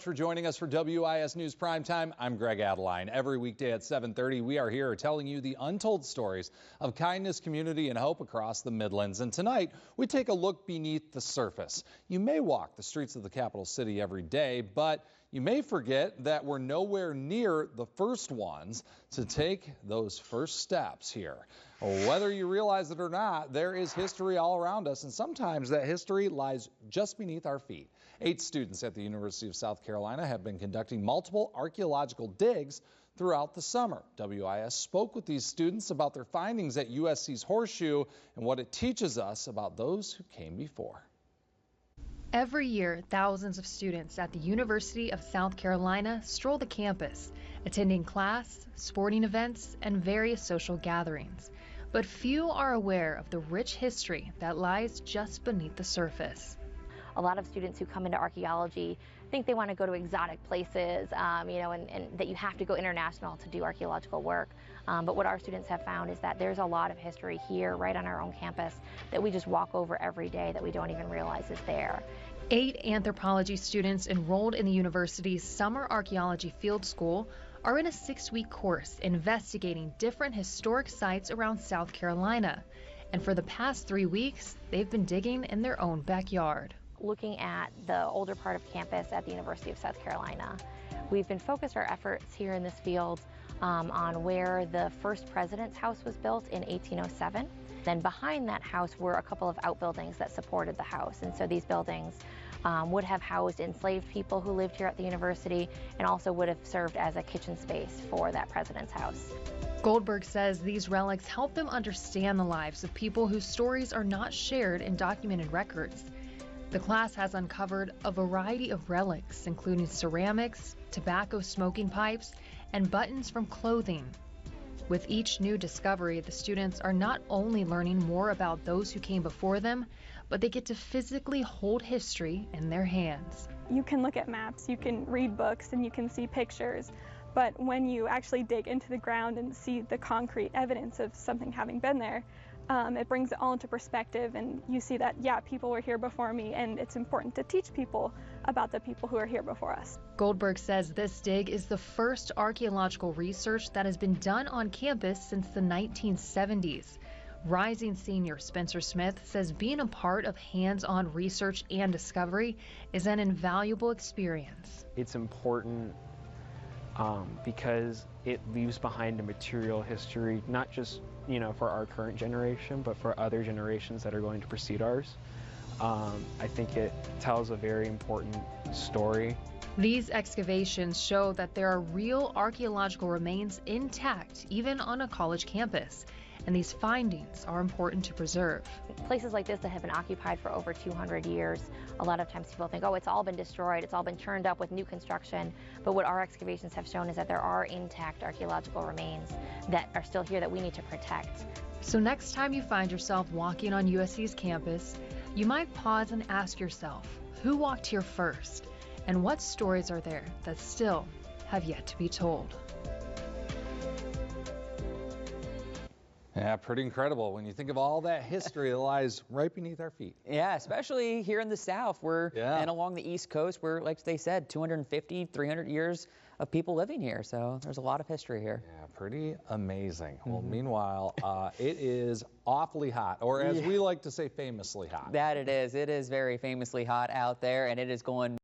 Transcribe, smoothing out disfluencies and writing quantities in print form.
For joining us for WIS News Primetime. I'm Greg Adeline. Every weekday at 7:30, we are here telling you the untold stories of kindness, community, and hope across the Midlands. And tonight, we take a look beneath the surface. You may walk the streets of the capital city every day, but you may forget that we're nowhere near the first ones to take those first steps here. Whether you realize it or not, there is history all around us, and sometimes that history lies just beneath our feet. 8 students at the University of South Carolina have been conducting multiple archaeological digs throughout the summer. WIS spoke with these students about their findings at USC's Horseshoe and what it teaches us about those who came before. Every year, thousands of students at the University of South Carolina stroll the campus, attending class, sporting events, and various social gatherings. But few are aware of the rich history that lies just beneath the surface. A lot of students who come into archaeology think they want to go to exotic places, and that you have to go international to do archaeological work. But what our students have found is that there's a lot of history here right on our own campus that we just walk over every day that we don't even realize is there. 8 anthropology students enrolled in the university's summer archaeology field school are in a 6-week course investigating different historic sites around South Carolina. And for the past 3 weeks, they've been digging in their own backyard. Looking at the older part of campus at the University of South Carolina, we've been focused our efforts here in this field on where the first president's house was built in 1807. Then behind that house were a couple of outbuildings that supported the house, and so these buildings would have housed enslaved people who lived here at the university and also would have served as a kitchen space for that president's house. Goldberg says these relics help them understand the lives of people whose stories are not shared in documented records. The class has uncovered a variety of relics, including ceramics, tobacco smoking pipes, and buttons from clothing. With each new discovery, the students are not only learning more about those who came before them, but they get to physically hold history in their hands. You can look at maps, you can read books, and you can see pictures, but when you actually dig into the ground and see the concrete evidence of something having been there, it brings it all into perspective, and you see that, yeah, people were here before me, and it's important to teach people about the people who are here before us. Goldberg says this dig is the first archaeological research that has been done on campus since the 1970s. Rising senior Spencer Smith says being a part of hands-on research and discovery is an invaluable experience. It's important because it leaves behind a material history, not just for our current generation, but for other generations that are going to precede ours. I think it tells a very important story. These excavations show that there are real archaeological remains intact, even on a college campus. And these findings are important to preserve. Places like this that have been occupied for over 200 years, a lot of times people think, oh, it's all been destroyed, it's all been churned up with new construction. But what our excavations have shown is that there are intact archaeological remains that are still here that we need to protect. So next time you find yourself walking on USC's campus, you might pause and ask yourself, who walked here first? And what stories are there that still have yet to be told? Yeah, pretty incredible when you think of all that history that lies right beneath our feet. Yeah, especially here in the South, and along the East Coast, where, like they said, 250, 300 years of people living here. So there's a lot of history here. Yeah, pretty amazing. Well, meanwhile, it is awfully hot, or as we like to say, famously hot. That it is. It is very famously hot out there, and it is going